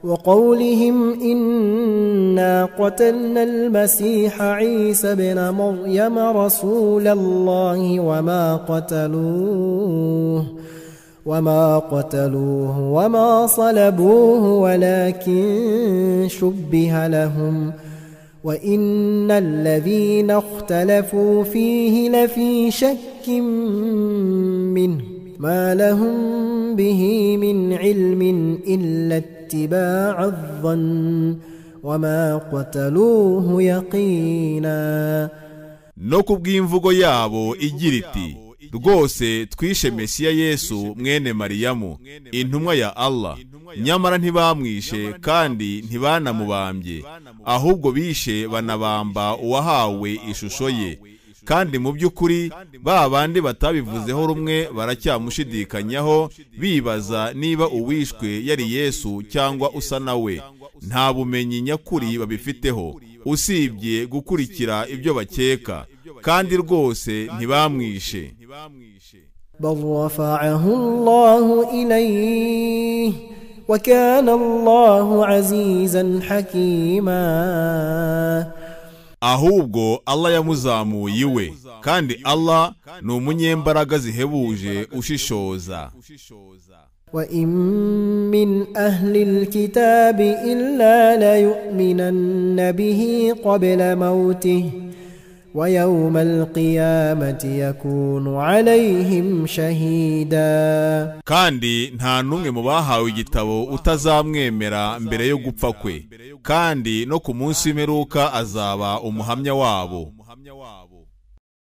وقولهم إنا قتلنا المسيح عيسى بن مريم رسول الله وما قتلوه وما صلبوه ولكن شبه لهم وإن الذين اختلفوا فيه لفي شك منه ما لهم به من علم إلا اتباع الظن وما قتلوه يقينا. no kubw'imvugo yabo igira iti rwose twishe Mesiya Yesu mwene Mariyamu intumwa ya Allah, nyamara ntibamwishe kandi ntibanamubambye, ahubwo bishe banabamba uwahawe ishusho ye. Kandi mu by'ukuri ba bandi batabivuzeho rumwe baracyamushidikanyaho bibaza niba uwishwe yari Yesu cyangwa usa nawe. Nta bumenyi nyakuri babifiteho usibye gukurikira ibyo bakeka, kandi rwose ntibamwishe. بل رفعه الله إليه وكان الله عزيزا حكيما. ahubwo Allah yamuzamuye iwe, kandi Allah ni umunyembaraga zihebuje ushishoza. وإن من أهل الكتاب إلا ليؤمنن به قبل موته ويوم القيامة يكون عليهم شهيدا. kandi nta numwe mu bahawe igitabo utazamwemera mbere yo gupfa kwe, kandi no ku munsi w'imperuka azaba umuhamya wabo.